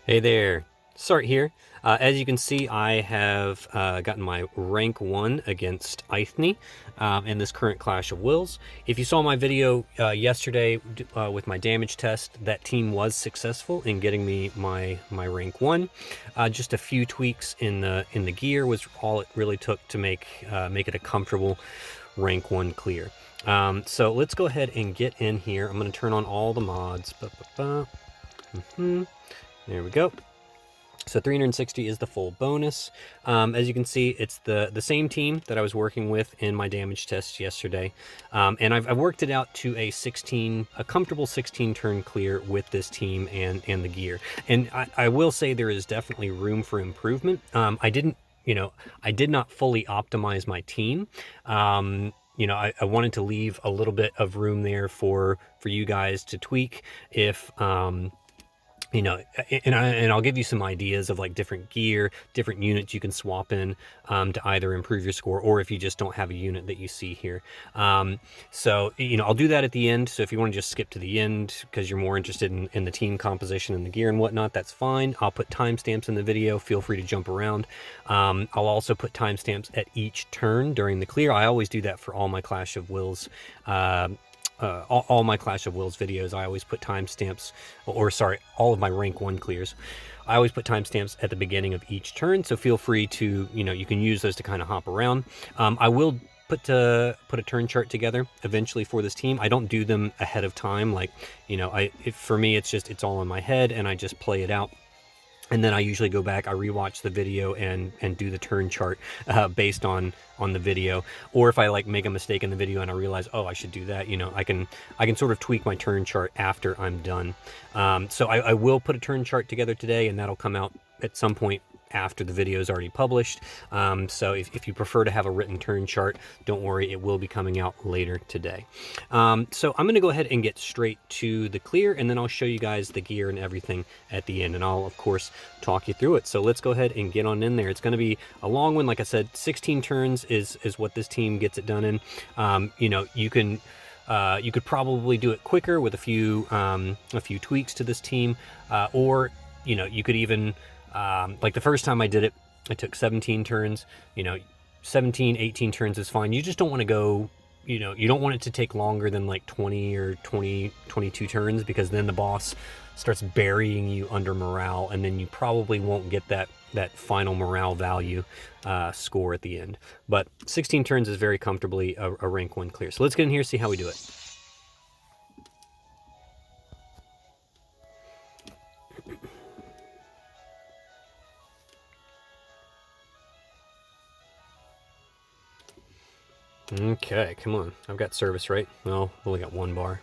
Hey there, Sart here. As you can see, I have gotten my rank 1 against Eithne in this current Clash of Wills. If you saw my video yesterday with my damage test, that team was successful in getting me my rank 1. Just a few tweaks in the gear was all it really took to make it a comfortable rank 1 clear. So let's go ahead and get in here. I'm going to turn on all the mods. There we go. So 360 is the full bonus. As you can see, it's the same team that I was working with in my damage test yesterday. And I've worked it out to a comfortable 16 turn clear with this team and the gear. And I will say there is definitely room for improvement. I did not fully optimize my team. I wanted to leave a little bit of room there for you guys to tweak if, and I'll give you some ideas of like different gear, different units you can swap in to either improve your score, or if you just don't have a unit that you see here. So I'll do that at the end. So if you want to just skip to the end because you're more interested in the team composition and the gear and whatnot, that's fine. I'll put timestamps in the video. Feel free to jump around. I'll also put timestamps at each turn during the clear. I always do that for all my Clash of Wills all my Clash of Wills videos. I always put timestamps, all of my rank 1 clears. I always put timestamps at the beginning of each turn, so feel free to, you can use those to kind of hop around. I will put a turn chart together eventually for this team. I don't do them ahead of time. Like, for me, it's all in my head and I just play it out. And then I usually go back, I rewatch the video and do the turn chart based on the video. Or if I like make a mistake in the video and I realize, oh, I should do that, I can sort of tweak my turn chart after I'm done. So I will put a turn chart together today, and that'll come out at some point after the video is already published. So if you prefer to have a written turn chart, don't worry, it will be coming out later today. So I'm going to go ahead and get straight to the clear, and then I'll show you guys the gear and everything at the end, and I'll of course talk you through it. So let's go ahead and get on in there. It's going to be a long one. Like I said, 16 turns is what this team gets it done in. You could probably do it quicker with a few tweaks to this team, or you could even like the first time I did it, I took 17 turns. 17, 18 turns is fine. You just don't want to go, you don't want it to take longer than like 20 or 22 turns, because then the boss starts burying you under morale, and then you probably won't get that final morale value score at the end. But 16 turns is very comfortably a rank 1 clear. So let's get in here, see how we do it. Okay, come on. I've got service, right? Well, only got 1 bar.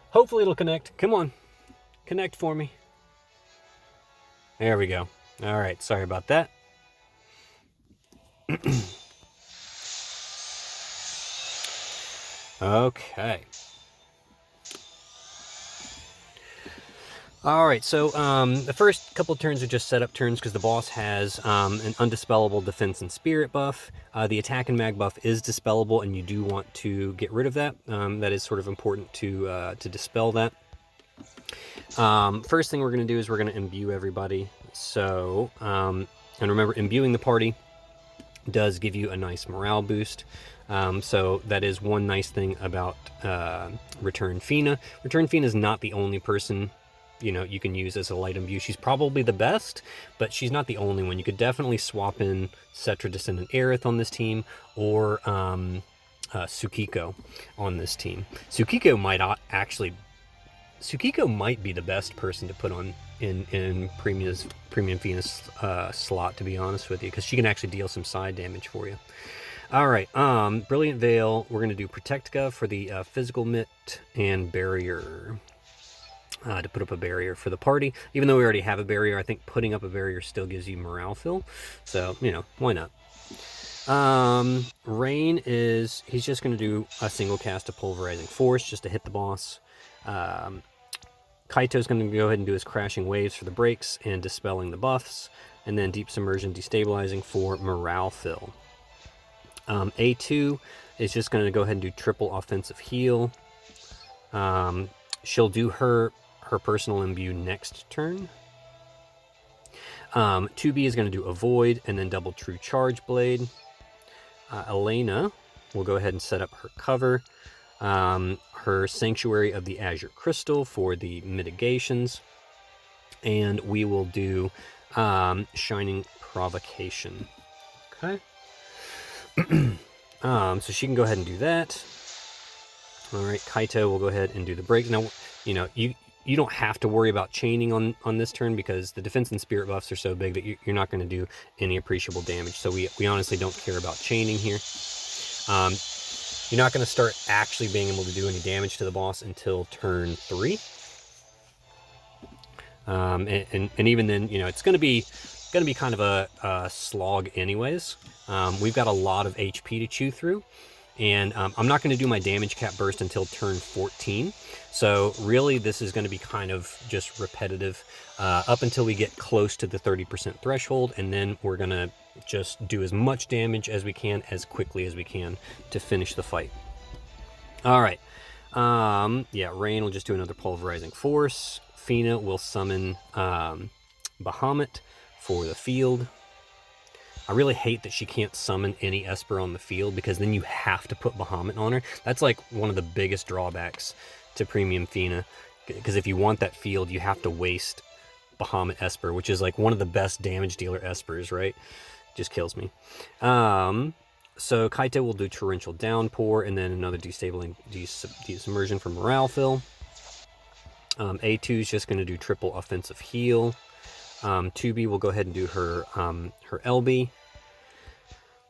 Hopefully it'll connect. Come on. Connect for me. There we go. All right, sorry about that. Okay. All right, so the first couple of turns are just setup turns because the boss has an undispellable defense and spirit buff. The attack and mag buff is dispellable, and you do want to get rid of that. That is sort of important to dispel that. First thing we're going to do is we're going to imbue everybody. So, and remember, imbuing the party does give you a nice morale boost. So that is one nice thing about Return Fina. Return Fina is not the only person you can use as a light imbue. She's probably the best, but she's not the only one. You could definitely swap in Cetra Descendant Aerith on this team, or Tsukiko on this team. Tsukiko might be the best person to put on in Premium Venus slot, to be honest with you, because she can actually deal some side damage for you. All right, Brilliant Veil. We're going to do Protect Gov for the physical mitt, and Barrier to put up a barrier for the party. Even though we already have a barrier, I think putting up a barrier still gives you morale fill. So, why not? Rain he's just going to do a single cast of Pulverizing Force just to hit the boss. Kaito's going to go ahead and do his Crashing Waves for the breaks and dispelling the buffs. And then Deep Submersion Destabilizing for morale fill. A2 is just going to go ahead and do triple offensive heal. She'll do her her personal imbue next turn. 2B is going to do Avoid and then double True Charge Blade. Elena will go ahead and set up her cover. Her Sanctuary of the Azure Crystal for the mitigations. And we will do Shining Provocation. Okay. So she can go ahead and do that. All right, Kaito will go ahead and do the break. Now, you know, you don't have to worry about chaining on this turn because the defense and spirit buffs are so big that you're not going to do any appreciable damage. So we honestly don't care about chaining here. You're not going to start actually being able to do any damage to the boss until turn 3. And even then, you know, it's going to be kind of a slog anyways. We've got a lot of HP to chew through. And I'm not going to do my damage cap burst until turn 14. So really, this is going to be kind of just repetitive up until we get close to the 30% threshold. And then we're going to just do as much damage as we can, as quickly as we can to finish the fight. All right. Yeah, Rain will just do another Pulverizing Force. Fina will summon Bahamut for the field. I really hate that she can't summon any Esper on the field because then you have to put Bahamut on her. That's like one of the biggest drawbacks to Premium Fina, because if you want that field, you have to waste Bahamut Esper, which is like one of the best damage dealer Espers, right? Just kills me. So Kaito will do Torrential Downpour and then another Destabling Desubmersion for Morale Fill. A2 is just going to do triple Offensive Heal. 2B will go ahead and do her LB.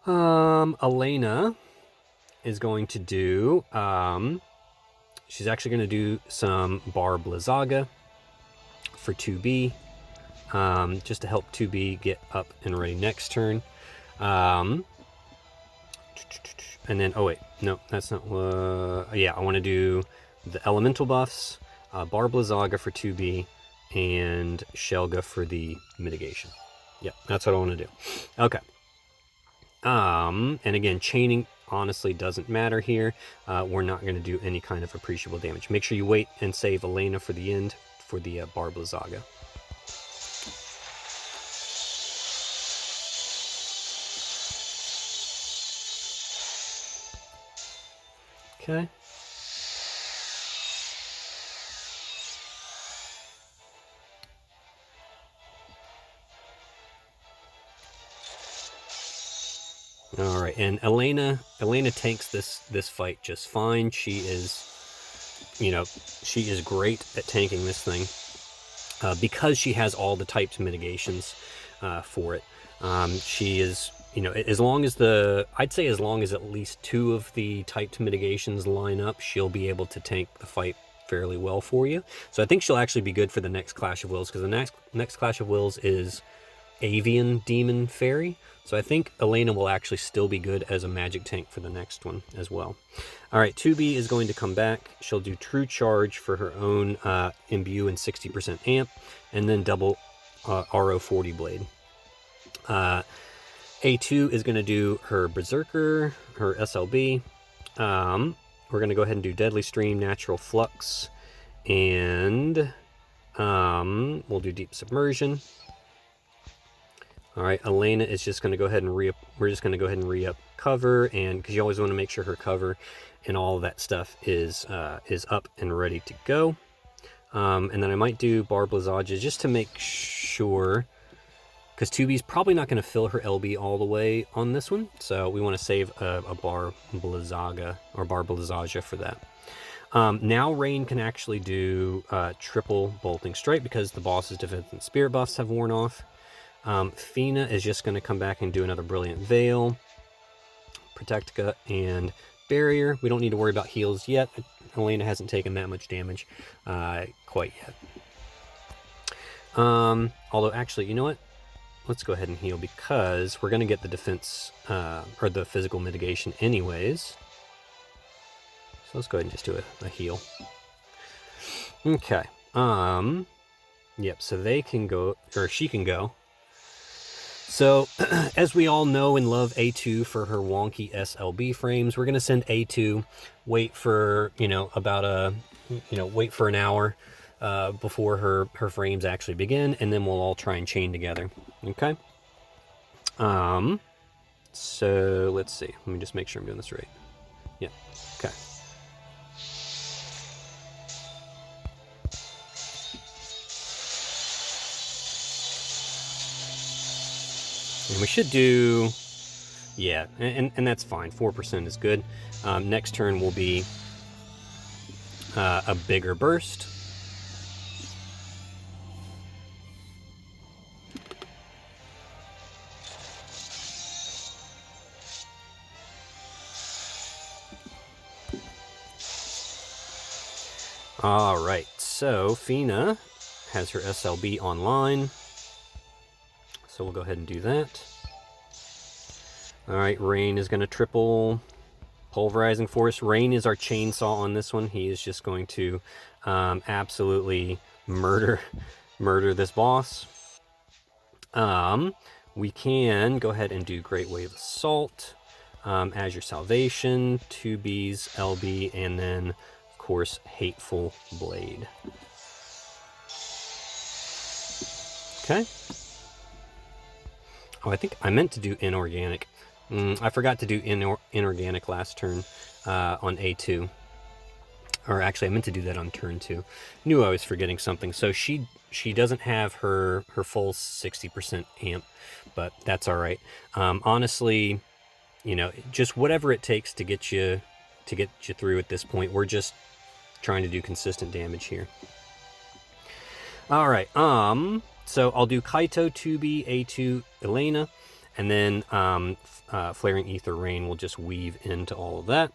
Elena is going to do, she's actually going to do some Bar Blizzaga for 2B, just to help 2B get up and ready next turn. And then, oh wait, no, that's not, yeah, I want to do the Elemental buffs, Bar Blizzaga for 2B, and Shelga for the mitigation. Yep, that's what I want to do. Okay. And again, chaining honestly doesn't matter here. We're not going to do any kind of appreciable damage. Make sure you wait and save Elena for the end for the Bar Blizzaga. Okay. All right, and Elena takes this fight just fine. She is, you know, she is great at tanking this thing because she has all the typed mitigations for it. She is, you know, as long as I'd say as long as at least 2 of the typed mitigations line up, she'll be able to tank the fight fairly well for you. So I think she'll actually be good for the next Clash of Wills, because the next Clash of Wills is Avian Demon Fairy. So I think Elena will actually still be good as a magic tank for the next one as well. All right, 2B is going to come back. She'll do True Charge for her own Imbue and 60% Amp, and then double RO40 Blade. A2 is going to do her Berserker, her SLB. We're going to go ahead and do Deadly Stream, Natural Flux, and we'll do Deep Submersion. All right, Elena is just going to go ahead and we're just going to go ahead and re-up cover, and because you always want to make sure her cover and all of that stuff is up and ready to go. And then I might do Bar Blizzaga just to make sure, because 2B's probably not going to fill her LB all the way on this one, so we want to save a Bar Blizzaga or Bar Blizzaga for that. Now Rain can actually do triple Bolting Strike because the boss's defense and spirit buffs have worn off. Fina is just going to come back and do another Brilliant Veil, Protectica, and Barrier. We don't need to worry about heals yet. Elena hasn't taken that much damage quite yet. Although, actually, you know what? Let's go ahead and heal because we're going to get the defense or the physical mitigation anyways. So let's go ahead and just do a heal. Okay. Yep, so they can go, or she can go. So, as we all know and love A2 for her wonky SLB frames, we're going to send A2, wait for, wait for an hour, before her frames actually begin, and then we'll all try and chain together. Okay. So let's see. Let me just make sure I'm doing this right. Yeah. Okay. And we should do, yeah, and that's fine. 4% is good. Next turn will be a bigger burst. All right, so Fina has her SLB online. So we'll go ahead and do that. All right, Rain is going to triple Pulverizing Force. Rain is our chainsaw on this one. He is just going to absolutely murder this boss. We can go ahead and do Great Wave Assault as your salvation, 2Bs, LB, and then, of course, Hateful Blade. Okay. Oh, I think I meant to do Inorganic. I forgot to do Inorganic last turn on A2. Or actually, I meant to do that on turn 2. Knew I was forgetting something. So she doesn't have her full 60% amp, but that's all right. Honestly, you know, just whatever it takes to get you through at this point. We're just trying to do consistent damage here. All right. So I'll do Kaito, 2B, A2, Elena, and then Flaring Ether Rain will just weave into all of that.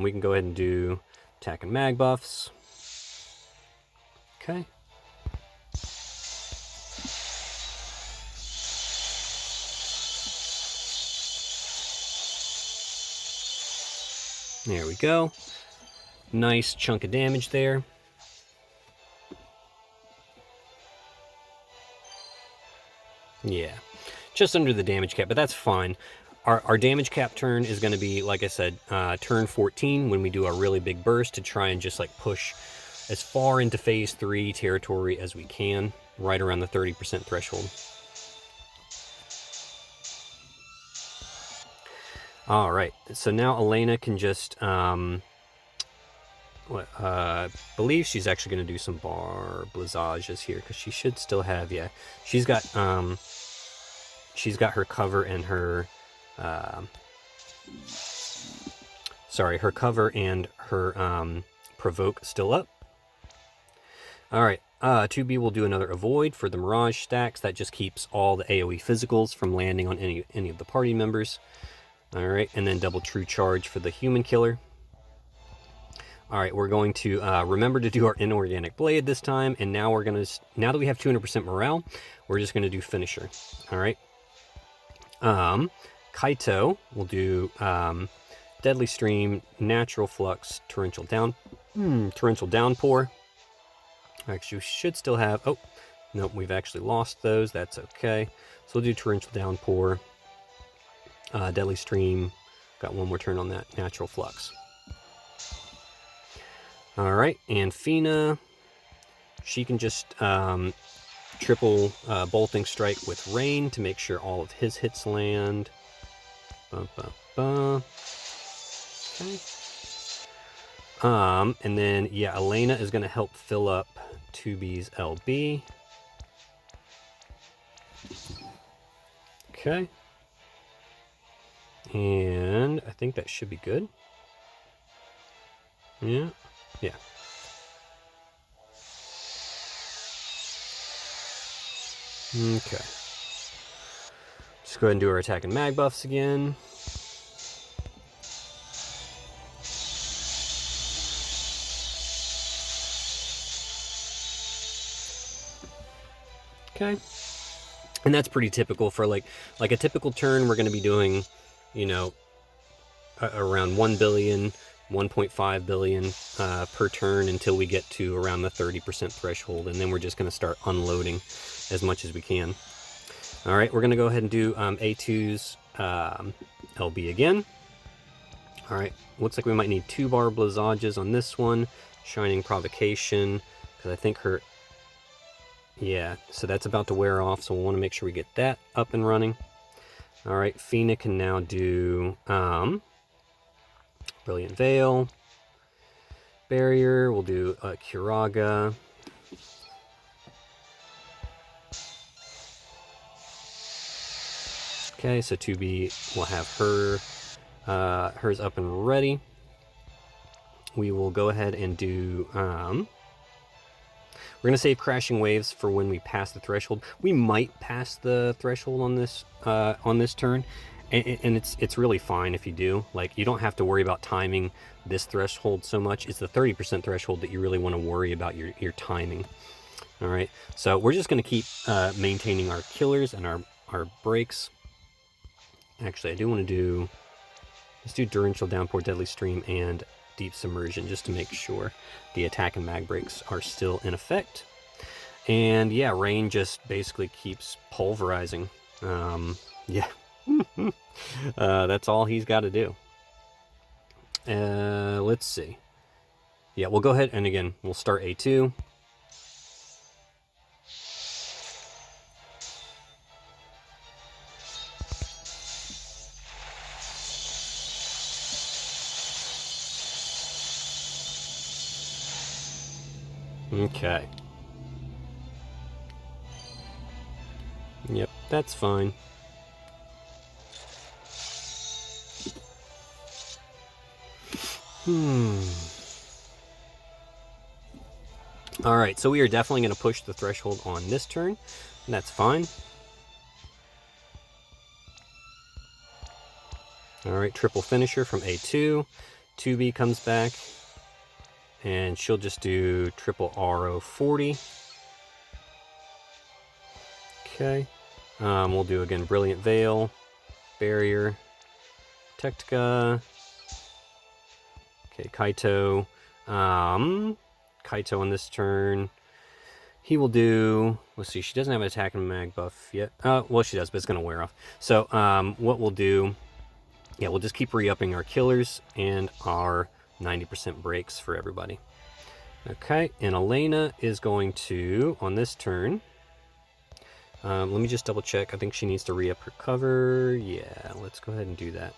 We can go ahead and do attack and mag buffs. Okay. There we go. Nice chunk of damage there. Yeah, just under the damage cap, but that's fine. Our damage cap turn is going to be, like I said, turn 14 when we do a really big burst to try and just like push as far into phase 3 territory as we can, right around the 30% threshold. All right, so now Elena can just, believe she's actually going to do some bar blizzages here, because she should still have, yeah, she's got her cover and her, her cover and her provoke still up. All right, 2B will do another avoid for the Mirage stacks. That just keeps all the AoE physicals from landing on any of the party members. All right, and then double true charge for the human killer. All right, we're going to remember to do our inorganic blade this time, and now we're gonna, now that we have 200% morale, we're just gonna do finisher. All right. Kaito will do Deadly Stream, Natural Flux, Torrential Downpour. Actually, we should still have, oh, nope, we've actually lost those. That's okay. So we'll do Torrential Downpour, Deadly Stream, got one more turn on that, Natural Flux. All right, and Fina, she can just triple Bolting Strike with Rain to make sure all of his hits land. Okay. And then, yeah, Elena is going to help fill up 2B's LB. Okay. And I think that should be good. Yeah. Yeah. Okay. Just go ahead and do our attack and mag buffs again. Okay. And that's pretty typical for like a typical turn. We're going to be doing, you know, around 1 billion, 1.5 billion per turn until we get to around the 30% threshold. And then we're just going to start unloading as much as we can. All right, we're going to go ahead and do A2's LB again. All right, looks like we might need 2 bar blizzages on this one. Shining Provocation, because I think her, yeah, so that's about to wear off, so we'll want to make sure we get that up and running. All right, Fina can now do Brilliant Veil, Barrier. We'll do Curaga. Okay, so 2B will have her hers up and ready. We will go ahead and do we're going to save Crashing Waves for when we pass the threshold. We might pass the threshold on this turn, and it's really fine if you do. Like, you don't have to worry about timing this threshold so much. It's the 30% threshold that you really want to worry about your timing. All right, so we're just going to keep maintaining our killers and our breaks. Actually, I do want to do, let's do Torrential Downpour, Deadly Stream, and Deep Submersion, just to make sure the attack and mag breaks are still in effect. And yeah, rain just basically keeps pulverizing. Yeah, that's all he's got to do. Let's see. Yeah, we'll go ahead and again, we'll start A2. Okay. Yep, that's fine. Alright, so we are definitely going to push the threshold on this turn, and that's fine. Alright, triple finisher from A2. 2B comes back, and she'll just do triple RO 40. Okay. We'll do again Brilliant Veil, Barrier, Tectica. Okay, Kaito. Kaito on this turn. He will do, let's see, she doesn't have an attack and mag buff yet. Well, she does, but it's going to wear off. So what we'll do, yeah, we'll just keep re-upping our killers and our 90% breaks for everybody. Okay, and Elena is going to, on this turn, let me just double check. I think she needs to re-up her cover. Yeah, let's go ahead and do that.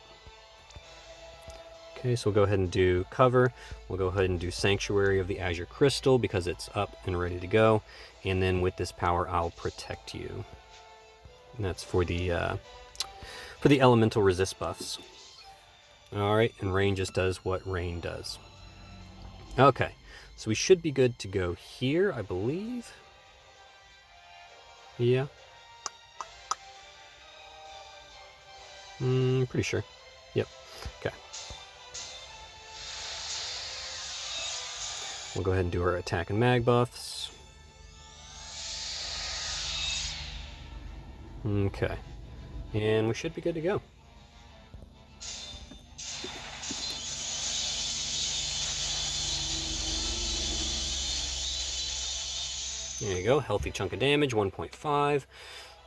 Okay, so we'll go ahead and do cover. We'll go ahead and do Sanctuary of the Azure Crystal because it's up and ready to go. And then with this power, I'll protect you. And that's for the elemental resist buffs. All right, and rain just does what rain does. Okay, so we should be good to go here, I believe. Yeah. Pretty sure. Yep. Okay. We'll go ahead and do our attack and mag buffs. Okay. And we should be good to go. There you go, healthy chunk of damage, 1.5.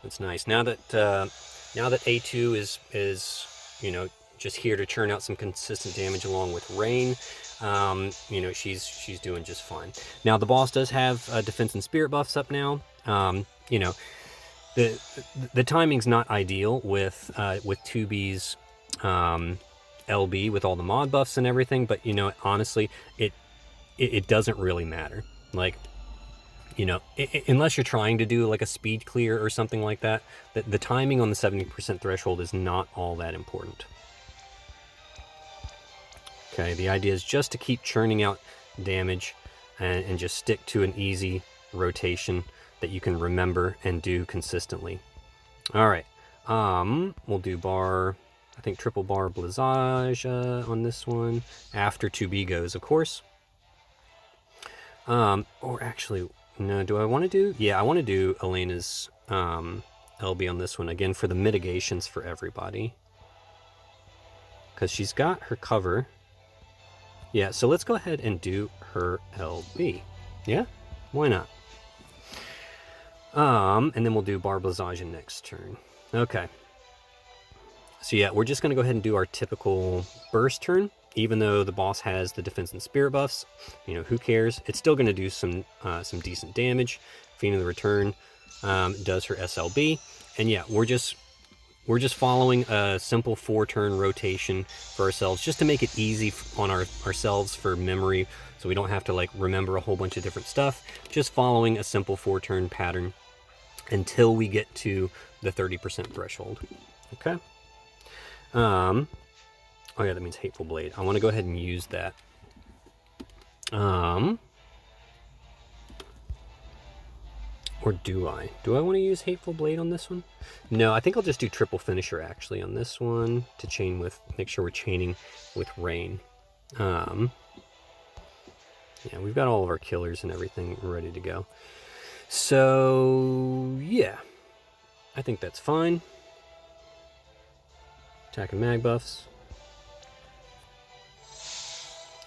That's nice. Now that A2 is just here to churn out some consistent damage along with rain, she's doing just fine. Now the boss does have defense and spirit buffs up now. The timing's not ideal with 2B's LB with all the mod buffs and everything, but honestly, it doesn't really matter. Like, unless you're trying to do like a speed clear or something like that, the timing on the 70% threshold is not all that important. Okay, the idea is just to keep churning out damage and just stick to an easy rotation that you can remember and do consistently. All right, we'll do I think triple bar Blizzage on this one after 2B goes, of course. Or actually, no, do I want to do? Yeah, I want to do Elena's LB on this one, again, for the mitigations for everybody. Because she's got her cover. Yeah, so let's go ahead and do her LB. Yeah? Why not? And then we'll do Bar Blizzage in next turn. Okay. So yeah, we're just going to go ahead and do our typical burst turn. even though the boss has the defense and spirit buffs, you know, who cares? It's still going to do some decent damage. Fiend of the Return does her SLB, and yeah, we're just following a simple 4-turn rotation for ourselves, just to make it easy on ourselves for memory, so we don't have to like remember a whole bunch of different stuff. Just following a simple 4-turn pattern until we get to the 30% threshold. Okay. Oh yeah, that means Hateful Blade. I want to go ahead and use that. Or do I? Do I want to use Hateful Blade on this one? No, I think I'll just do Triple Finisher actually on this one to chain with, make sure we're chaining with Rain. Yeah, we've got all of our killers and everything ready to go. So, yeah, I think that's fine. Attack and mag buffs.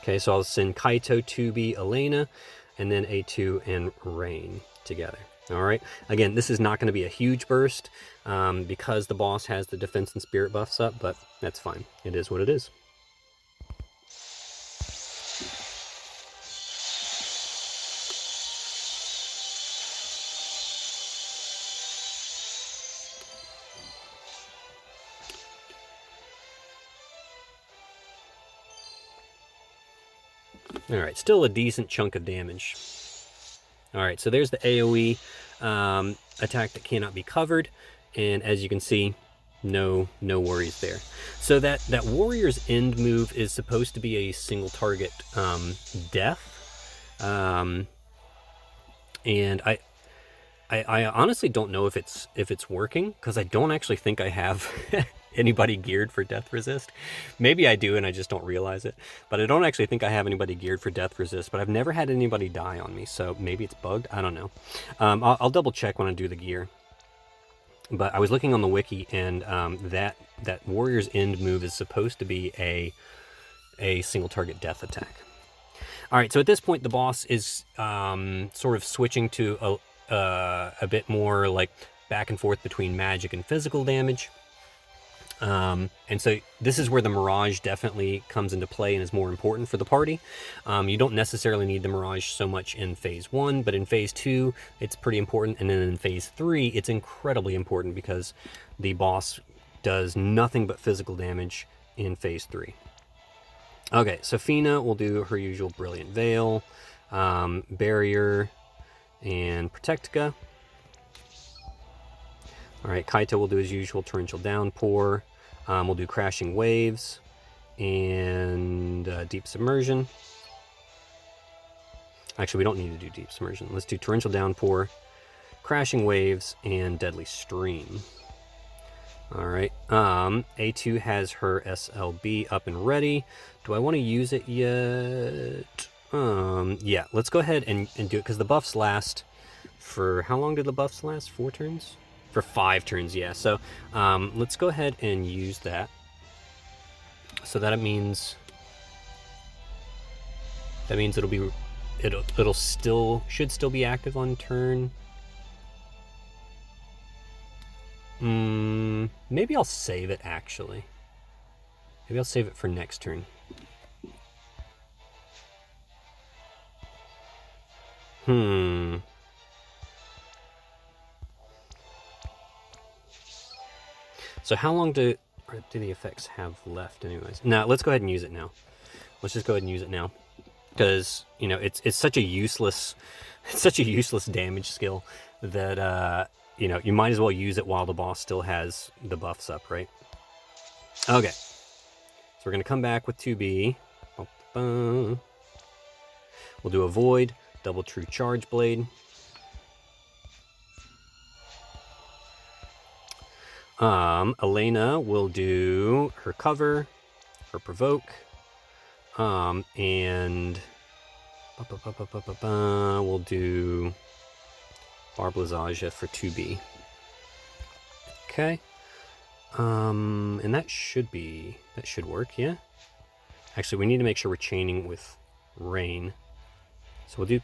Okay, so I'll send Kaito, 2B, Elena, and then A2 and Rain together. All right, again, this is not going to be a huge burst because the boss has the defense and spirit buffs up, but that's fine. It is what it is. All right, still a decent chunk of damage. All right, so there's the AoE attack that cannot be covered, and as you can see, no worries there. So that Warrior's End move is supposed to be a single target death, and I honestly don't know if it's working, because I don't actually think I have anybody geared for death resist. Maybe I do and I just don't realize it, but I don't actually think I have anybody geared for death resist. But I've never had anybody die on me, so maybe it's bugged. I don't know. I'll double check when I do the gear. But I was looking on the wiki, and that Warrior's End move is supposed to be a single target death attack. All right, so at this point the boss is sort of switching to a bit more like back and forth between magic and physical damage. And so this is where the Mirage definitely comes into play and is more important for the party. You don't necessarily need the Mirage so much in phase 1, but in phase 2, it's pretty important. And then in phase 3, it's incredibly important because the boss does nothing but physical damage in phase 3. Okay, so Fina will do her usual Brilliant Veil, Barrier, and Protectica. All right, Kaito will do his usual Torrential Downpour. We'll do Crashing Waves and Deep Submersion. Actually, we don't need to do Deep Submersion. Let's do Torrential Downpour, Crashing Waves, and Deadly Stream. All right, A2 has her SLB up and ready. Do I want to use it yet? Yeah, let's go ahead and do it, because the buffs last for, how long did the buffs last? 4 turns? For 5 turns, yeah. So let's go ahead and use that. So that means it'll should still be active on turn. Maybe I'll save it actually. Maybe I'll save it for next turn. So how long do the effects have left anyways? No, let's go ahead and use it now. Let's just go ahead and use it now. Because, you know, it's such a useless damage skill that you know, you might as well use it while the boss still has the buffs up, right? Okay. So we're gonna come back with 2B. We'll do a Void, double True Charge Blade. Elena will do her Cover, her Provoke, and we'll do Barb Blizzagia for 2B. Okay. And that should work, yeah? Actually, we need to make sure we're chaining with Rain. So we'll do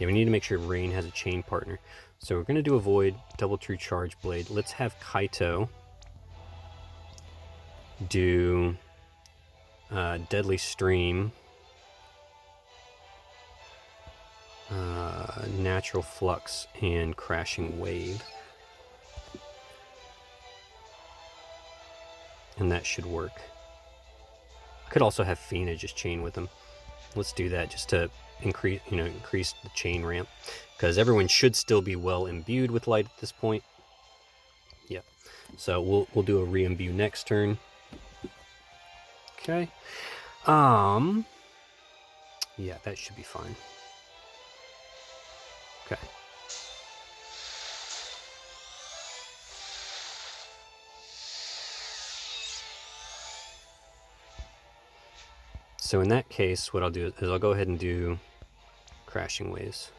yeah, we need to make sure Rain has a chain partner. So we're going to do a Void, double True Charge Blade. Let's have Kaito do Deadly Stream, Natural Flux, and Crashing Wave. And that should work. I could also have Fina just chain with them. Let's do that just to increase the chain ramp, because everyone should still be well imbued with light at this point. Yep. So we'll do a re-imbue next turn. Okay. Yeah, that should be fine. Okay. So in that case, what I'll do is I'll go ahead and do Crashing Waves.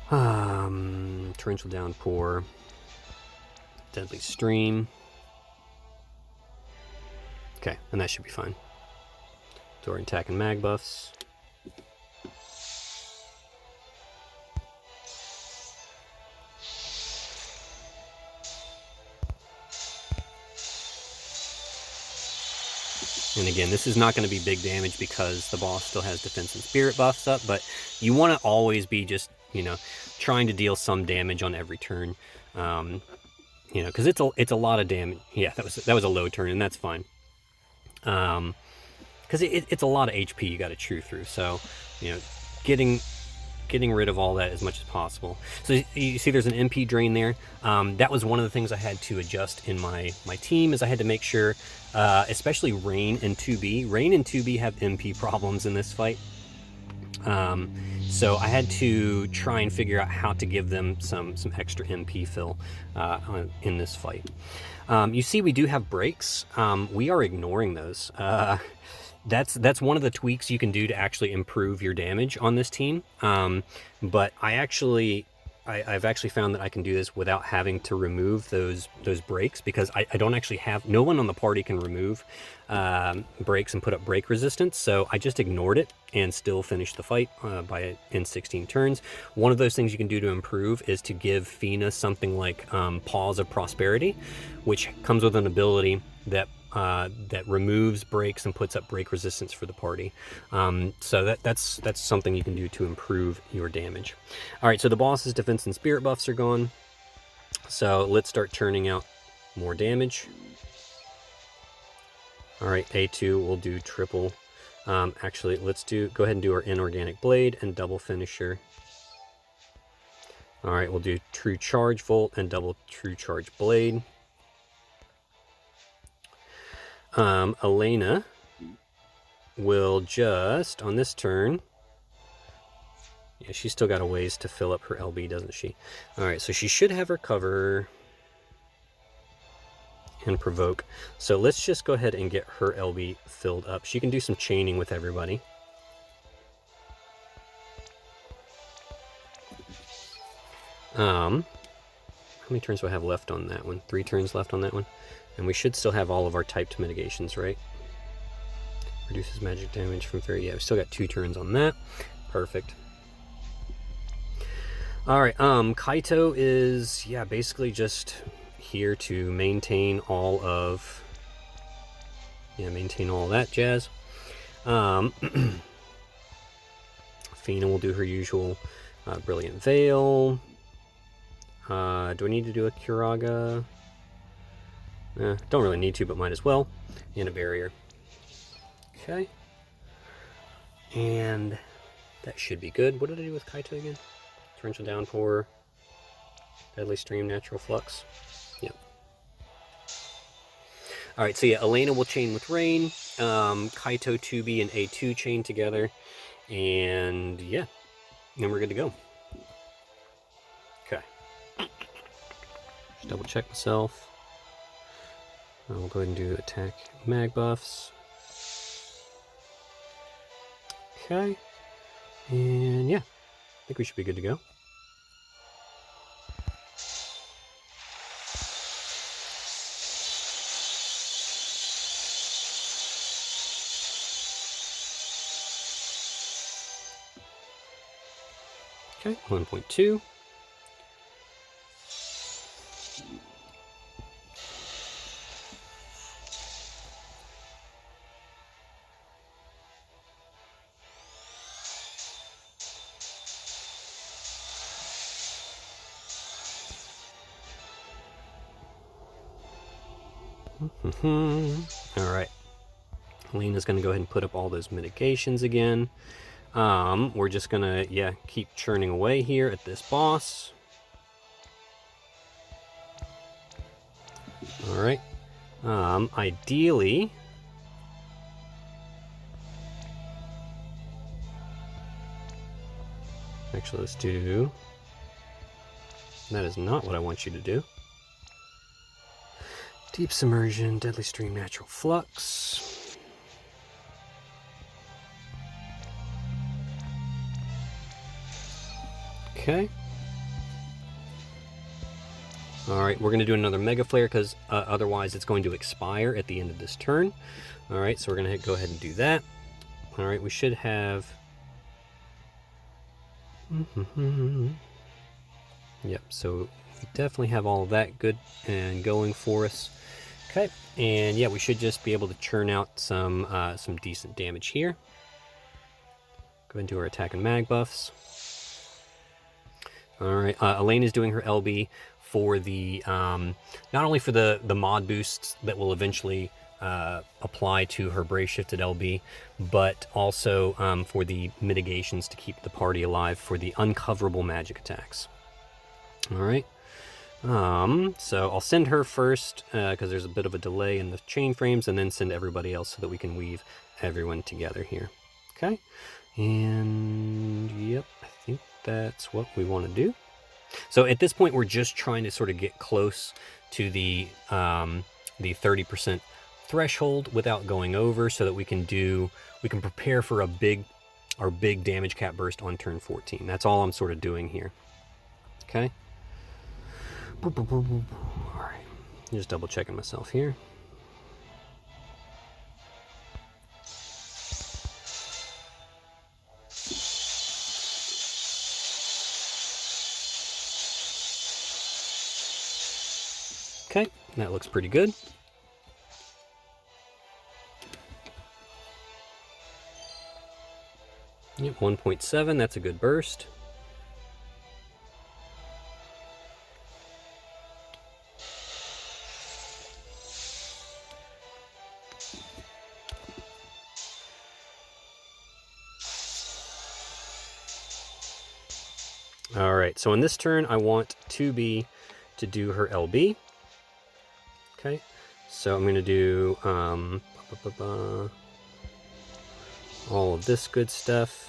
Torrential Downpour, Deadly Stream. Okay, and that should be fine. Do our attack and mag buffs. And again, this is not going to be big damage because the boss still has defense and spirit buffs up, but you want to always be just, trying to deal some damage on every turn. Because it's a lot of damage. Yeah, that was a low turn, and that's fine. Because it's a lot of HP you got to chew through. So, getting rid of all that as much as possible. So you see there's an MP drain there. That was one of the things I had to adjust in my team, is I had to make sure, especially Rain and 2B. Rain and 2B have MP problems in this fight. So I had to try and figure out how to give them some extra MP fill in this fight. You see we do have breaks. We are ignoring those. That's one of the tweaks you can do to actually improve your damage on this team. But I've actually found that I can do this without having to remove those breaks, because I don't actually have, no one on the party can remove breaks and put up break resistance. So I just ignored it and still finished the fight in 16 turns. One of those things you can do to improve is to give Fina something like Paws of Prosperity, which comes with an ability that removes breaks and puts up break resistance for the party. So that's something you can do to improve your damage. All right, so the boss's defense and spirit buffs are gone. So let's start churning out more damage. All right, A2 will do triple. Actually, let's go ahead and do our inorganic blade and double finisher. All right, we'll do true charge volt and double true charge blade. Elena will just, on this turn, yeah, she's still got a ways to fill up her LB, doesn't she? All right, so she should have her cover and provoke. So let's just go ahead and get her LB filled up. She can do some chaining with everybody. How many turns do I have left on that one? 3 turns left on that one. And we should still have all of our typed mitigations, right? Reduces magic damage from fairy. Yeah, we still got 2 turns on that. Perfect. All right, Kaito is, yeah, basically just here to maintain all of, maintain all that jazz. Fina will do her usual Brilliant Veil. Do I need to do a Kuraga? Don't really need to, but might as well. And a barrier. Okay. And that should be good. What did I do with Kaito again? Torrential Downpour, Deadly Stream, Natural Flux. Yep. Alright, so yeah, Elena will chain with Rain. Kaito, 2B, and A2 chain together. And yeah, then we're good to go. Okay. Just double check myself. We'll go ahead and do attack mag buffs. Okay. And yeah, I think we should be good to go. Okay, 1.2. All right. Lena's going to go ahead and put up all those mitigations again. We're just going to, yeah, keep churning away here at this boss. All right. Ideally, actually, let's do, that is not what I want you to do. Deep Submersion, Deadly Stream, Natural Flux. Okay. All right, we're going to do another Mega Flare because otherwise it's going to expire at the end of this turn. All right, so we're going to go ahead and do that. All right, we should have... Yep, so we definitely have all of that good and going for us. Okay, and yeah, we should just be able to churn out some decent damage here. Go ahead and do our attack and mag buffs. All right, Elaine is doing her LB for the not only for the mod boosts that will eventually apply to her Brave Shifted LB, but also for the mitigations to keep the party alive for the uncoverable magic attacks. All right. So I'll send her first because there's a bit of a delay in the chain frames, and then send everybody else so that we can weave everyone together here. Okay. And yep, I think that's what we want to do. So at this point, we're just trying to sort of get close to the 30% threshold without going over, so that we can prepare for our big damage cap burst on turn 14. That's all I'm sort of doing here. Okay. All right. Just double checking myself here. Okay, that looks pretty good. Yep, 1.7, that's a good burst. All right, so in this turn, I want 2B to do her LB. Okay, so I'm going to do all of this good stuff.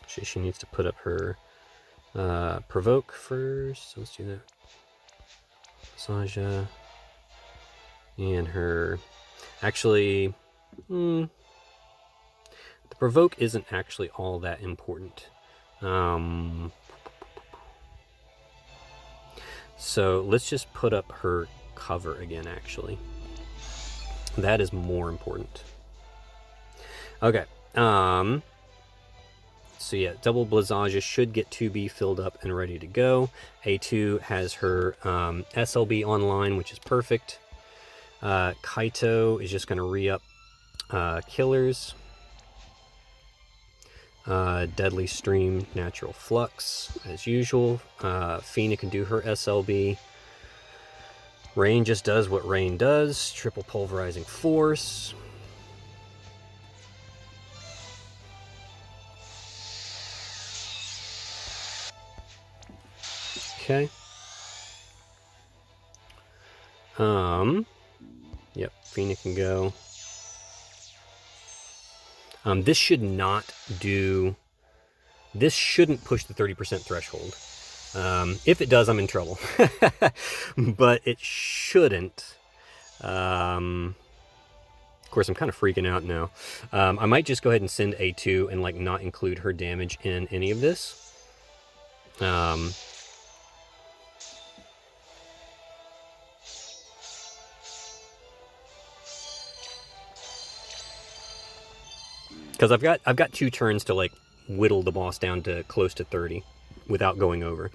Actually, she needs to put up her provoke first. So let's do that. Saja. And her... Actually, the provoke isn't actually all that important. So let's just put up her cover again, actually. That is more important. Okay. So yeah, double Blizzages should get 2B filled up and ready to go. A2 has her SLB online, which is perfect. Kaito is just going to re-up Killers. Deadly Stream, Natural Flux, as usual. Fina can do her SLB. Rain just does what Rain does. Triple Pulverizing Force. Okay. Yep, Fina can go. This should not do... This shouldn't push the 30% threshold. If it does, I'm in trouble. But it shouldn't. Of course, I'm kind of freaking out now. I might just go ahead and send A2 and like not include her damage in any of this. Because I've got 2 turns to like whittle the boss down to close to 30 without going over.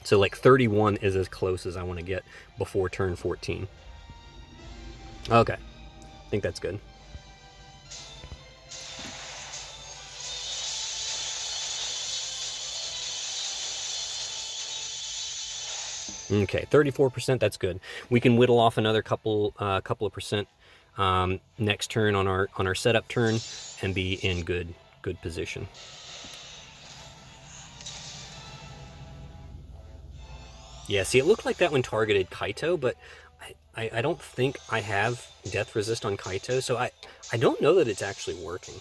So like 31 is as close as I want to get before turn 14. Okay, I think that's good. Okay, 34%, that's good. We can whittle off another couple of percent next turn on our setup turn and be in good position. Yeah, see, it looked like that one targeted Kaito, but I don't think I have death resist on Kaito, so I don't know that it's actually working.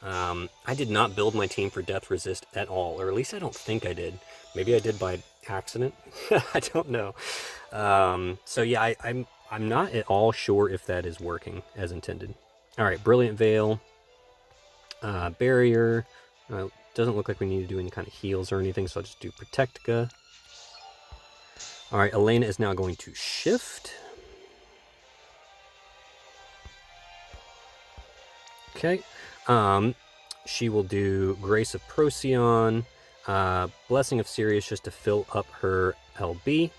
I did not build my team for death resist at all, or at least I don't think I did. Maybe I did by accident. I don't know. So yeah, I'm not at all sure if that is working as intended. All right, Brilliant Veil, Barrier. Doesn't look like we need to do any kind of heals or anything, so I'll just do Protectica. All right, Elena is now going to shift. Okay. She will do Grace of Procyon, Blessing of Sirius just to fill up her LB.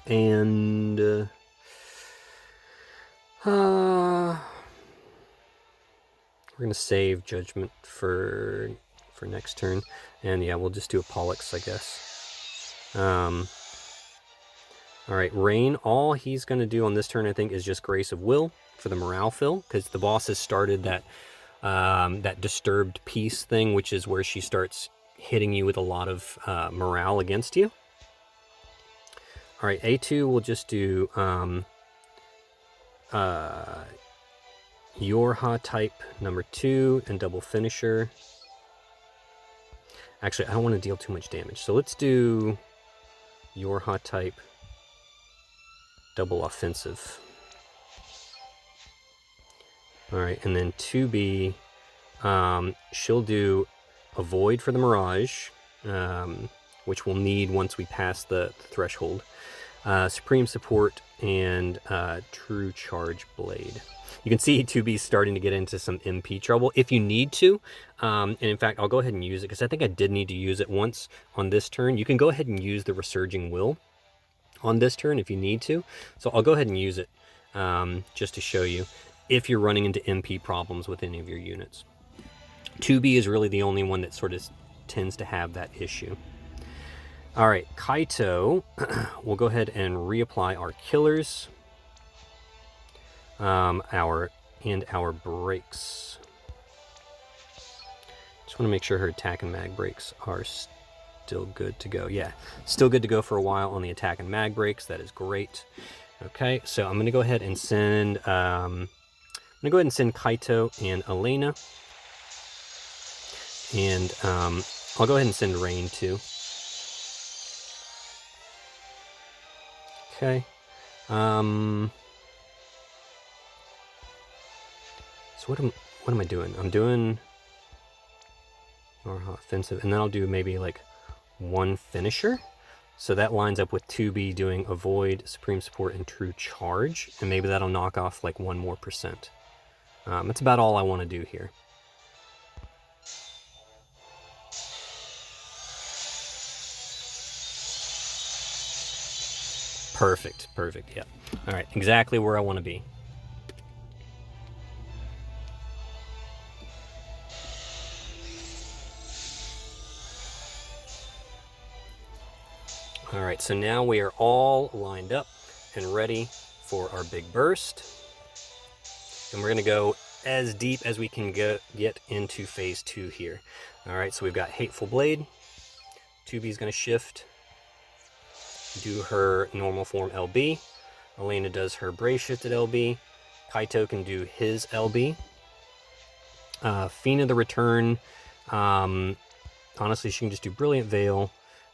And we're gonna save Judgment for next turn. And yeah, we'll just do a Pollux, I guess. All right, Rain, all he's going to do on this turn, I think, is just Grace of Will for the morale fill, because the boss has started that that disturbed peace thing, which is where she starts hitting you with a lot of morale against you. All right, A2 will just do Yorha type number 2 and double finisher. Actually, I don't want to deal too much damage, so let's do Yorha type double offensive. All right, and then 2B, she'll do Avoid for the Mirage, which we'll need once we pass the threshold. Supreme Support and True Charge Blade. You can see 2B starting to get into some MP trouble if you need to. And in fact, I'll go ahead and use it because I think I did need to use it once on this turn. You can go ahead and use the Resurging Will on this turn if you need to. So I'll go ahead and use it just to show you if you're running into MP problems with any of your units. 2B is really the only one that sort of tends to have that issue. All right, Kaito, we'll go ahead and reapply our killers, our brakes. Just want to make sure her attack and mag brakes are still good to go. Yeah, still good to go for a while on the attack and mag brakes. That is great. Okay, so I'm going to go ahead and send Kaito and Elena, and I'll go ahead and send Rain too. Okay. So what am I doing? I'm doing offensive, and then I'll do maybe like one finisher. So that lines up with 2B doing Avoid, Supreme Support, and True Charge, and maybe that'll knock off like 1 more percent. That's about all I want to do here. Perfect, perfect, yeah. All right, exactly where I want to be. All right, so now we are all lined up and ready for our big burst. And we're gonna go as deep as we can get into phase 2 here. All right, so we've got Hateful Blade. 2B is gonna shift, do her normal form LB. Elena does her brave shifted LB. Kaito can do his LB. Fina the Return, honestly, she can just do Brilliant Veil,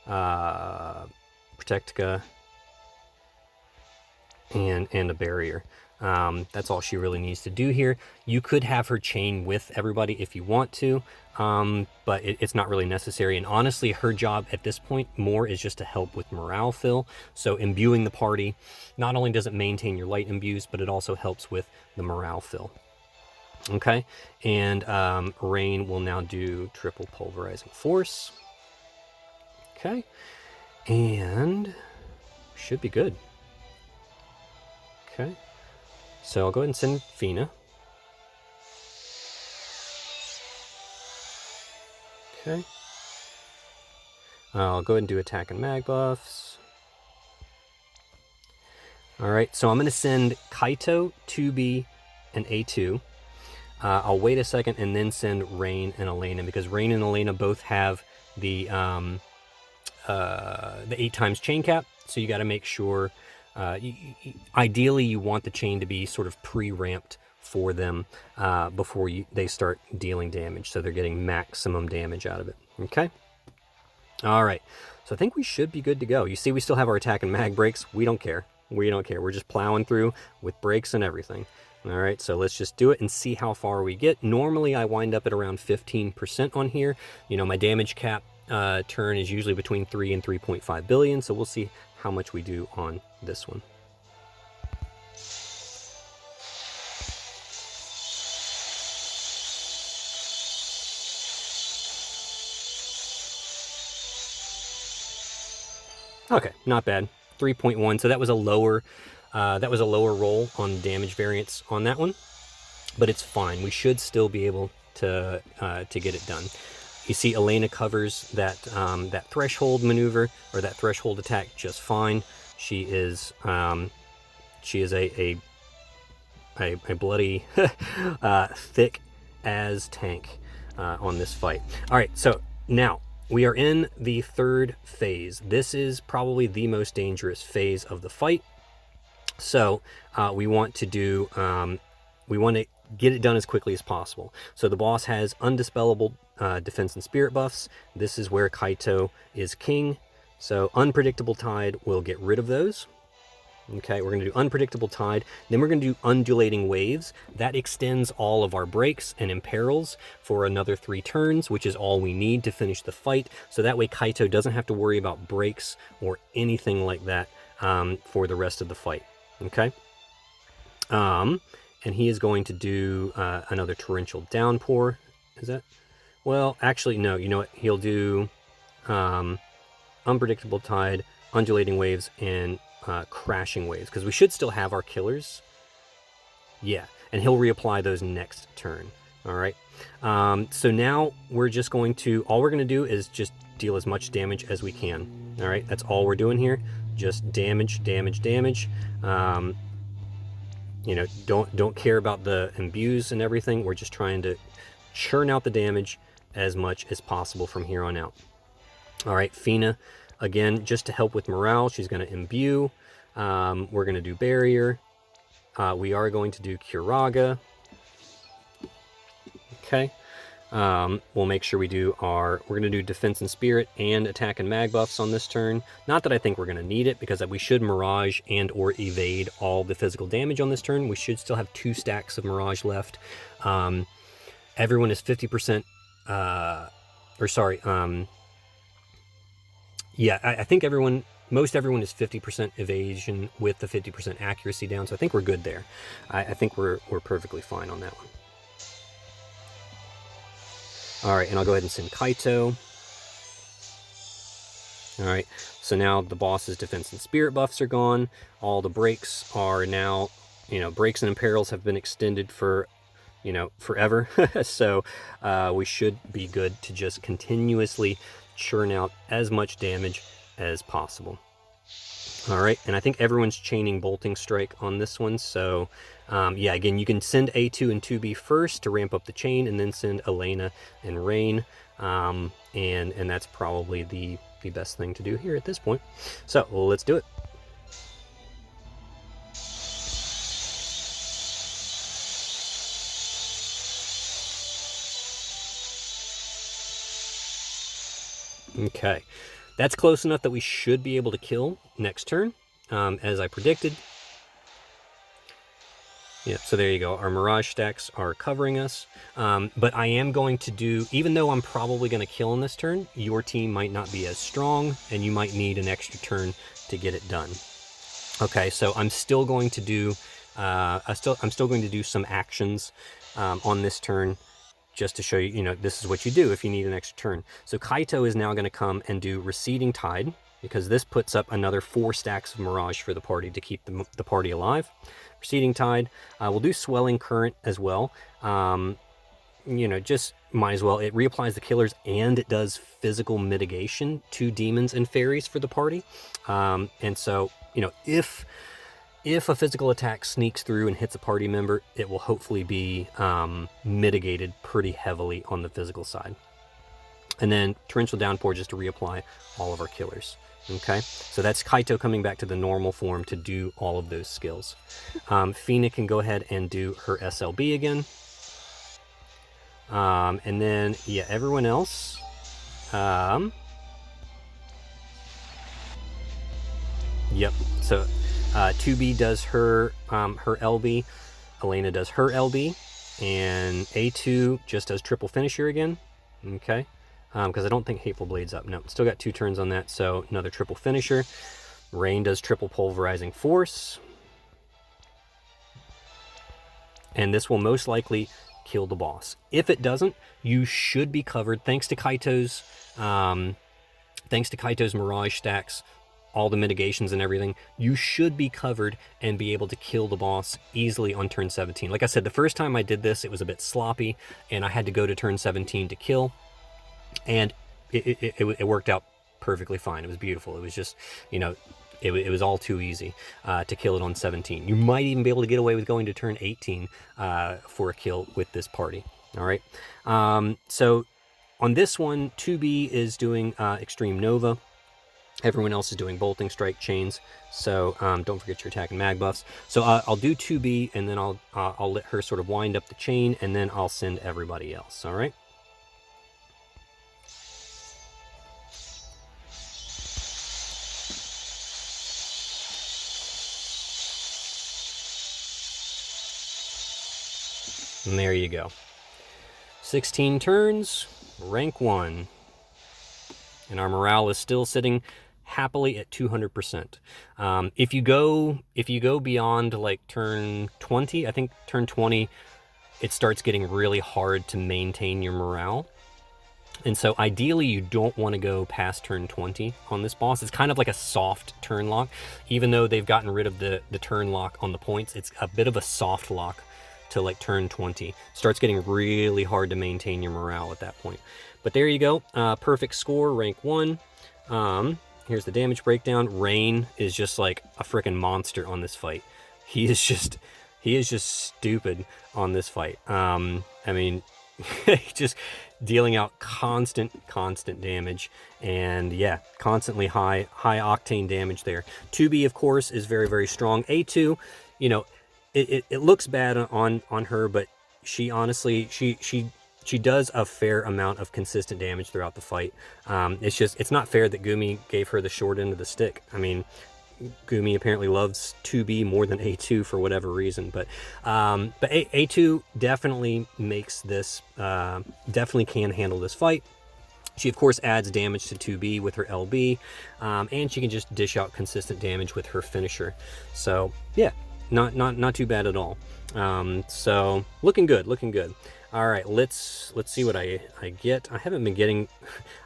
Protectica, and a Barrier. That's all she really needs to do here. You could have her chain with everybody if you want to, but it's not really necessary. And honestly, her job at this point more is just to help with morale fill. So imbuing the party, not only does it maintain your light imbues, but it also helps with the morale fill. Okay, and Rain will now do triple pulverizing force. Okay, and should be good. Okay, so I'll go ahead and send Fina. Okay, I'll go ahead and do attack and mag buffs. All right, so I'm going to send Kaito, 2B, and A2. I'll wait a second and then send Rain and Elena, because Rain and Elena both have the 8 times chain cap. So you got to make sure, ideally you want the chain to be sort of pre-ramped for them before they start dealing damage, so they're getting maximum damage out of it. Okay. All right. So I think we should be good to go. You see, we still have our attack and mag breaks. We don't care. We don't care. We're just plowing through with breaks and everything. All right, so let's just do it and see how far we get. Normally, I wind up at around 15% on here. You know, my damage cap turn is usually between 3 and 3.5 billion, so we'll see how much we do on this one. Okay, not bad. 3.1. So that was a lower roll on damage variance on that one, but it's fine. We should still be able to get it done. You see, Elena covers that that threshold maneuver, or that threshold attack, just fine. She is a bloody thick as tank on this fight. All right, so now we are in the third phase. This is probably the most dangerous phase of the fight. So we want to get it done as quickly as possible. So the boss has undispellable defense and spirit buffs. This is where Kaito is king. So unpredictable tide will get rid of those. Okay, we're going to do unpredictable tide. Then we're going to do undulating waves. That extends all of our breaks and imperils for another 3 turns, which is all we need to finish the fight. So that way Kaito doesn't have to worry about breaks or anything like that for the rest of the fight. Okay. And he is going to do another torrential downpour. Is that? Well, actually, no. You know what? He'll do unpredictable tide, undulating waves, and crashing waves, because we should still have our killers. Yeah, and he'll reapply those next turn. All right. So now we're just going to, all we're going to do is just deal as much damage as we can. All right, that's all we're doing here. Just damage, damage, damage. You know, don't care about the imbues and everything. We're just trying to churn out the damage as much as possible from here on out. All right, Fina, again, just to help with morale, she's going to imbue. We're going to do barrier. We are going to do Curaga. Okay. We'll make sure we do we're going to do defense and spirit and attack and mag buffs on this turn. Not that I think we're going to need it, because we should mirage and or evade all the physical damage on this turn. We should still have 2 stacks of mirage left. Everyone is 50%, yeah, I think most everyone is 50% evasion with the 50% accuracy down, so I think we're good there. I think we're perfectly fine on that one. All right, and I'll go ahead and send Kaito. All right, so now the boss's defense and spirit buffs are gone. All the breaks are now, breaks and imperils have been extended for, forever. So we should be good to just continuously churn out as much damage as possible. All right, and I think everyone's chaining Bolting Strike on this one, so yeah, again, you can send A2 and 2B first to ramp up the chain, and then send Elena and Rain, and that's probably the best thing to do here at this point. So let's do it. Okay, that's close enough that we should be able to kill next turn, as I predicted. Yeah, so there you go. Our Mirage stacks are covering us. But I am going to do, even though I'm probably going to kill on this turn, your team might not be as strong, and you might need an extra turn to get it done. Okay, so I'm still going to do, I'm still going to do some actions on this turn, just to show you, this is what you do if you need an extra turn. So Kaito is now going to come and do Receding Tide, because this puts up another 4 stacks of Mirage for the party to keep the party alive. Receding Tide. We'll do Swelling Current as well. Just might as well. It reapplies the killers, and it does physical mitigation to demons and fairies for the party. And so, If a physical attack sneaks through and hits a party member, it will hopefully be mitigated pretty heavily on the physical side. And then Torrential Downpour just to reapply all of our killers. Okay, so that's Kaito coming back to the normal form to do all of those skills. Fina can go ahead and do her SLB again. And then, yeah, everyone else. Yep, so 2B does her LB, Elena does her LB, and A2 just does triple finisher again. Okay. Because I don't think Hateful Blade's up. No, still got 2 turns on that, so another triple finisher. Rain does triple pulverizing force. And this will most likely kill the boss. If it doesn't, you should be covered. Thanks to Kaito's Mirage stacks, all the mitigations and everything, you should be covered and be able to kill the boss easily on turn 17. Like I said, the first time I did this, it was a bit sloppy, and I had to go to turn 17 to kill. And it worked out perfectly fine. It was beautiful. It was just, you know, it was all too easy to kill it on 17. You might even be able to get away with going to turn 18 for a kill with this party. All right. So on this one, 2B is doing Extreme Nova. Everyone else is doing Bolting Strike Chains. So don't forget your attack and mag buffs. So I'll do 2B, and then I'll let her sort of wind up the chain, and then I'll send everybody else. All right. And there you go. 16 turns, rank 1. And our morale is still sitting happily at 200%. If you go beyond like turn 20, I think turn 20, it starts getting really hard to maintain your morale. And so ideally you don't want to go past turn 20 on this boss. It's kind of like a soft turn lock. Even though they've gotten rid of the turn lock on the points, it's a bit of a soft lock to like turn 20. Starts getting really hard to maintain your morale at that point. But there you go. Perfect score, rank 1. Here's the damage breakdown. Rain is just like a freaking monster on this fight. He is just stupid on this fight. I mean, just dealing out constant damage, and yeah, constantly high octane damage there. 2B, of course, is very, very strong. A2, you know, it looks bad on her, but she honestly, she does a fair amount of consistent damage throughout the fight. It's not fair that Gumi gave her the short end of the stick. I mean, Gumi apparently loves 2B more than A2 for whatever reason, but A2 definitely makes this, definitely can handle this fight. She, of course, adds damage to 2B with her LB, and she can just dish out consistent damage with her finisher. So, yeah, not too bad at all. So, looking good. All right, let's see what I get. I haven't been getting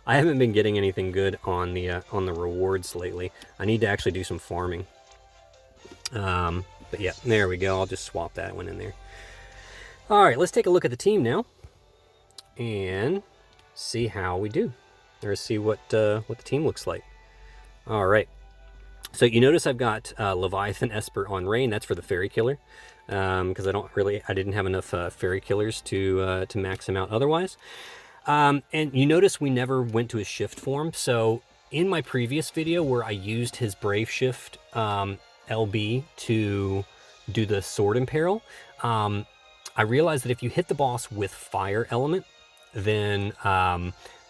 anything good on the rewards lately. I need to actually do some farming. But yeah, there we go. I'll just swap that one in there. All right, let's take a look at the team now and see how we do, or see what the team looks like. All right. So you notice I've got Leviathan Esper on Rain. That's for the Fairy Killer, because I didn't have enough Fairy Killers to max him out otherwise. And you notice we never went to his shift form. So in my previous video where I used his Brave Shift LB to do the Sword Imperil, I realized that if you hit the boss with Fire Element, then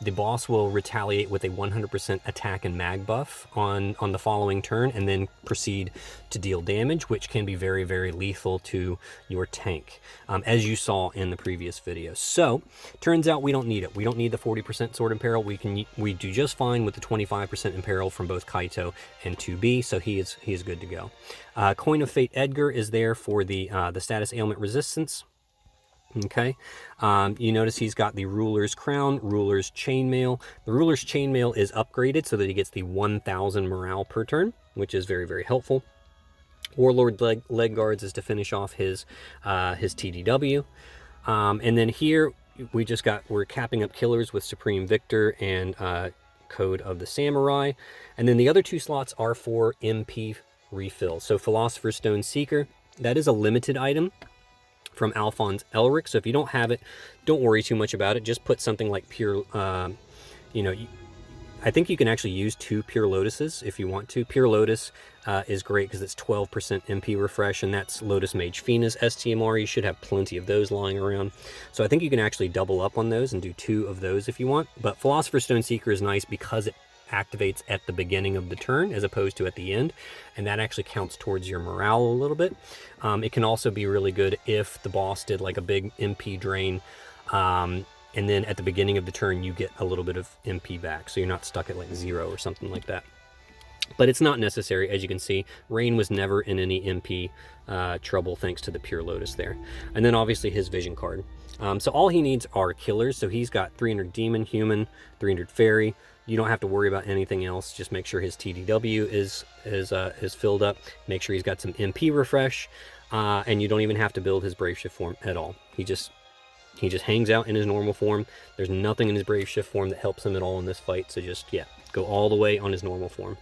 the boss will retaliate with a 100% attack and mag buff on the following turn, and then proceed to deal damage, which can be very, very lethal to your tank, as you saw in the previous video. So, turns out we don't need it. We don't need the 40% Sword Imperil. We do just fine with the 25% Imperil from both Kaito and 2B, so he is good to go. Coin of Fate Edgar is there for the status ailment resistance. Okay, you notice he's got the Ruler's Crown, Ruler's Chainmail. The Ruler's Chainmail is upgraded so that he gets the 1000 morale per turn, which is very, very helpful. Warlord leg Guards is to finish off his TDW. And then here we're capping up killers with Supreme Victor and Code of the Samurai. And then the other 2 slots are for MP refill. So Philosopher's Stone Seeker, that is a limited item from Alphonse Elric. So if you don't have it, don't worry too much about it. Just put something like pure, you know, I think you can actually use 2 Pure Lotuses if you want to. Pure Lotus is great because it's 12% MP refresh, and that's Lotus Mage Fina's STMR. You should have plenty of those lying around. So I think you can actually double up on those and do 2 of those if you want. But Philosopher's Stone Seeker is nice because it activates at the beginning of the turn as opposed to at the end, and that actually counts towards your morale a little bit. It can also be really good if the boss did like a big MP drain, and then at the beginning of the turn you get a little bit of MP back, so you're not stuck at like 0 or something like that. But it's not necessary. As you can see, Rain was never in any MP trouble thanks to the Pure Lotus there. And then obviously his vision card. So all he needs are killers. So he's got 300 Demon, Human, 300 Fairy. You don't have to worry about anything else. Just make sure his TDW is filled up. Make sure he's got some MP refresh, and you don't even have to build his Brave Shift form at all. He just hangs out in his normal form. There's nothing in his Brave Shift form that helps him at all in this fight. So just, yeah, go all the way on his normal form.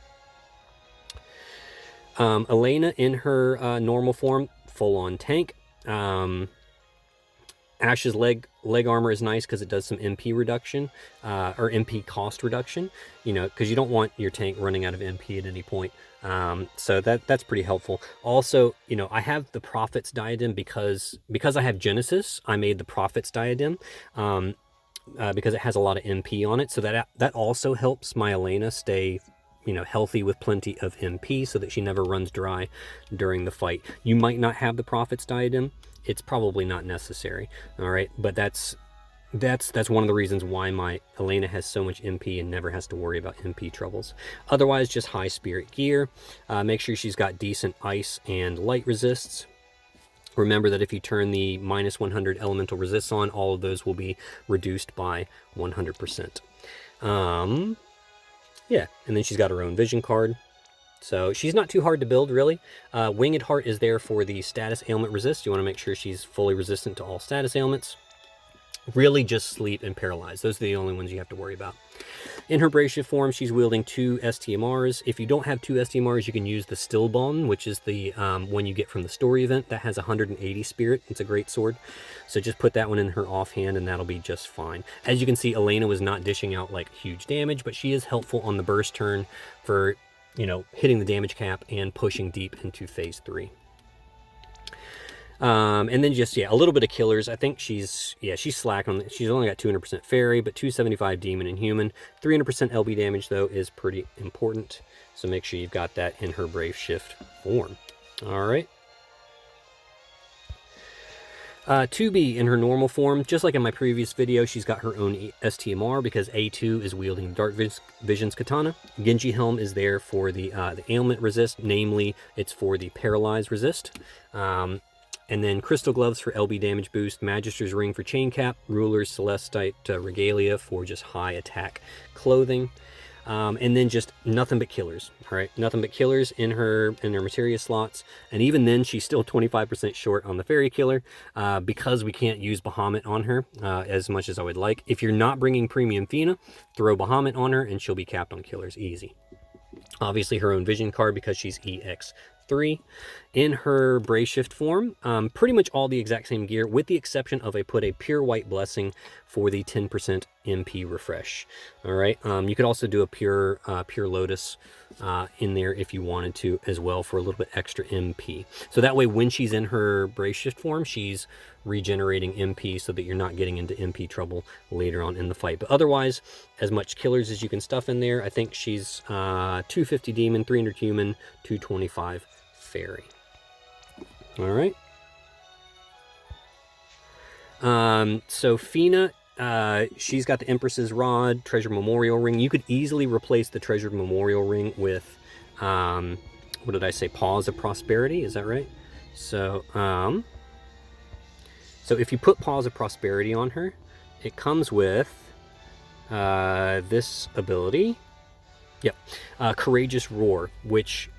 Elena in her normal form, full-on tank. Ash's leg armor is nice because it does some MP reduction, or MP cost reduction, you know, because you don't want your tank running out of MP at any point. So that's pretty helpful. Also, you know, I have the Prophet's Diadem because I have Genesis. I made the Prophet's Diadem because it has a lot of MP on it. So that also helps my Elena stay, you know, healthy with plenty of MP so that she never runs dry during the fight. You might not have the Prophet's Diadem. It's probably not necessary. All right. But that's one of the reasons why my Elena has so much MP and never has to worry about MP troubles. Otherwise, just high spirit gear. Make sure she's got decent ice and light resists. Remember that if you turn the -100 elemental resists on, all of those will be reduced by 100%. Yeah, and then she's got her own vision card. So she's not too hard to build, really. Winged Heart is there for the status ailment resist. You want to make sure she's fully resistant to all status ailments. Really just sleep and paralyze. Those are the only ones you have to worry about. In her Brave Shift form, she's wielding 2 STMRs. If you don't have 2 STMRs, you can use the Stillbone, which is the one you get from the story event. That has 180 spirit. It's a great sword. So just put that one in her offhand and that'll be just fine. As you can see, Elena was not dishing out like huge damage, but she is helpful on the burst turn for, you know, hitting the damage cap and pushing deep into phase 3. And then just, yeah, a little bit of killers. I think she's slack on, she's only got 200% fairy, but 275 demon and human. 300% LB damage, though, is pretty important. So make sure you've got that in her Brave Shift form. All right. 2B in her normal form, just like in my previous video, she's got her own STMR because A2 is wielding Dark Vision's Katana. Genji Helm is there for the ailment resist, namely, it's for the paralyze resist. And then Crystal Gloves for LB damage boost, Magister's Ring for chain cap, Ruler's Celestite Regalia for just high attack clothing. And then just nothing but killers, all right? Nothing but killers in her materia slots. And even then, she's still 25% short on the fairy killer because we can't use Bahamut on her as much as I would like. If you're not bringing Premium Fina, throw Bahamut on her and she'll be capped on killers easy. Obviously, her own vision card because she's EX3. In her Brave Shift form, pretty much all the exact same gear, with the exception of I put a Pure White Blessing for the 10% MP refresh. All right. You could also do a Pure Lotus in there if you wanted to as well for a little bit extra MP. So that way, when she's in her Brave Shift form, she's regenerating MP so that you're not getting into MP trouble later on in the fight. But otherwise, as much killers as you can stuff in there. I think she's 250 demon, 300 human, 225 fairy. All right. So Fina, she's got the Empress's Rod, Treasured Memorial Ring. You could easily replace the Treasured Memorial Ring with, what did I say? Paws of Prosperity. Is that right? So, so if you put Paws of Prosperity on her, it comes with this ability. Yep. Courageous Roar, which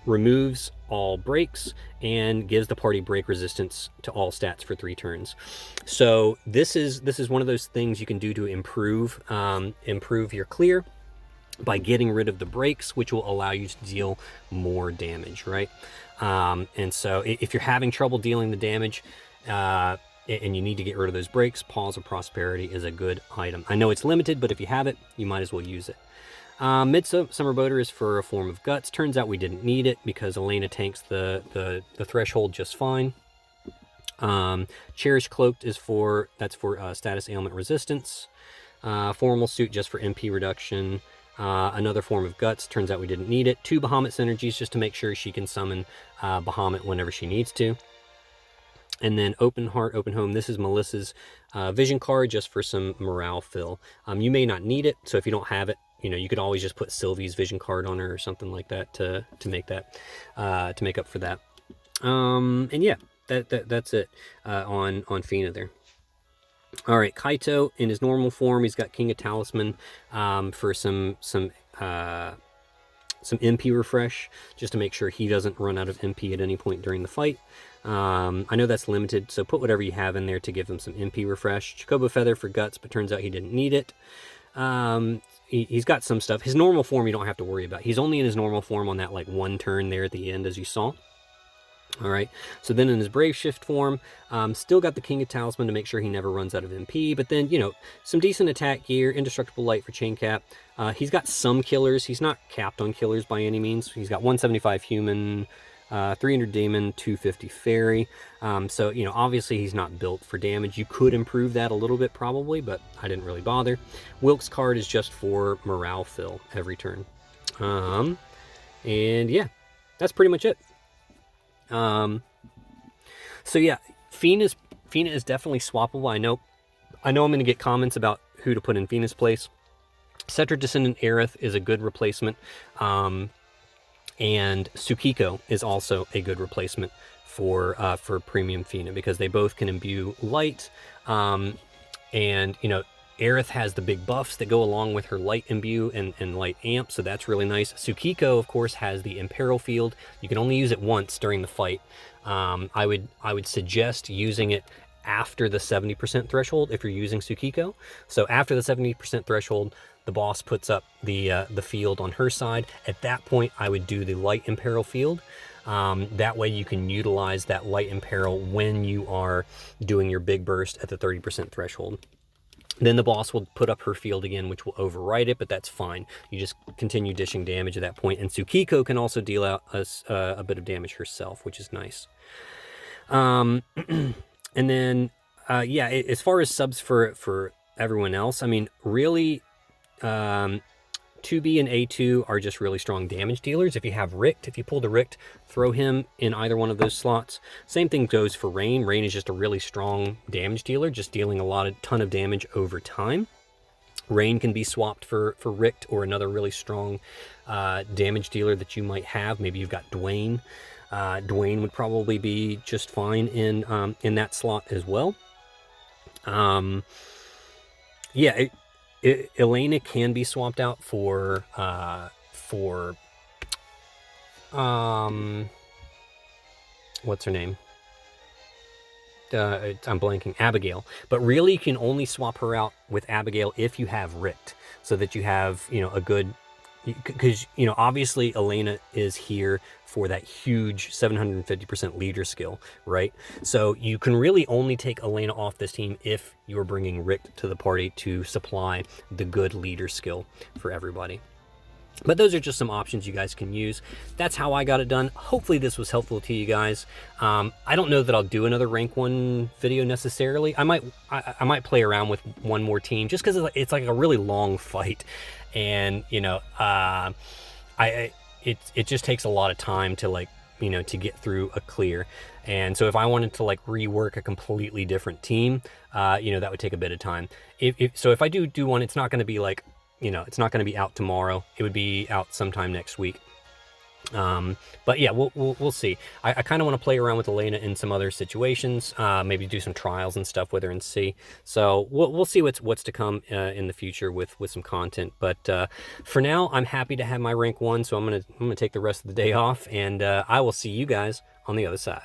removes all breaks and gives the party break resistance to all stats for 3 turns. So this is one of those things you can do to improve your clear. by getting rid of the breaks, which will allow you to deal more damage, right? And so if you're having trouble dealing the damage, and you need to get rid of those breaks, Paws of Prosperity is a good item. I know it's limited, but if you have it, you might as well use it. Midsummer Boater is for a form of Guts. Turns out we didn't need it because Elena tanks the threshold just fine. Cherish Cloaked is for status ailment resistance. Formal Suit just for MP reduction. Another form of Guts. Turns out we didn't need it. 2 Bahamut synergies just to make sure she can summon Bahamut whenever she needs to. And then Open Heart, Open Home. This is Melissa's vision card just for some morale fill. You may not need it, so if you don't have it, you could always just put Sylvie's vision card on her or something like that to make that to make up for that. And yeah, that's it on Fina there. All right, Kaito in his normal form, he's got King of Talisman for some MP refresh, just to make sure he doesn't run out of MP at any point during the fight. I know that's limited, so put whatever you have in there to give him some MP refresh. Chocobo Feather for Guts, but turns out he didn't need it. He's got some stuff. His normal form you don't have to worry about. He's only in his normal form on that like 1 turn there at the end, as you saw. All right, so then in his Brave Shift form, still got the King of Talisman to make sure he never runs out of MP, but then, some decent attack gear, Indestructible Light for Chain Cap. He's got some killers. He's not capped on killers by any means. He's got 175 Human, 300 Demon, 250 Fairy. So, obviously he's not built for damage. You could improve that a little bit probably, but I didn't really bother. Wilk's card is just for morale fill every turn. And yeah, that's pretty much it. So yeah, Fina is definitely swappable. I know I'm going to get comments about who to put in Fina's place. Cetra Descendant Aerith is a good replacement. And Tsukiko is also a good replacement for premium Fina, because they both can imbue light. And Aerith has the big buffs that go along with her light imbue and light amp, so that's really nice. Tsukiko, of course, has the Imperil Field. You can only use it once during the fight. I would suggest using it after the 70% threshold if you're using Tsukiko. So after the 70% threshold, the boss puts up the field on her side. At that point, I would do the light Imperil Field. That way you can utilize that light Imperil when you are doing your big burst at the 30% threshold. Then the boss will put up her field again, which will override it, but that's fine. You just continue dishing damage at that point. And Tsukiko can also deal out a bit of damage herself, which is nice. And then, yeah, as far as subs for everyone else, I mean, really, 2B and A2 are just really strong damage dealers. If you have Richt, if you pull the Richt, throw him in either one of those slots. Same thing goes for Rain. Rain is just a really strong damage dealer, just dealing a ton of damage over time. Rain can be swapped for Richt or another really strong damage dealer that you might have. Maybe you've got Dwayne. Dwayne would probably be just fine in that slot as well. Yeah, Elena can be swapped out for what's her name? I'm blanking. Abigail. But really, you can only swap her out with Abigail if you have Richt, so that you have a good. Because obviously Elena is here for that huge 750% leader skill, right? So you can really only take Elena off this team if you're bringing Richt to the party to supply the good leader skill for everybody. But those are just some options you guys can use. That's how I got it done. Hopefully this was helpful to you guys. I don't know that I'll do another rank 1 video necessarily. I might play around with one more team just because it's like a really long fight. And it just takes a lot of time to to get through a clear. And so if I wanted to rework a completely different team, that would take a bit of time. If I do one, it's not going to be it's not going to be out tomorrow. It would be out sometime next week. But yeah, we'll see. I kind of want to play around with Elena in some other situations, maybe do some trials and stuff with her and see. So we'll see what's to come in the future with some content. But for now, I'm happy to have my rank 1, so I'm gonna take the rest of the day off, and I will see you guys on the other side.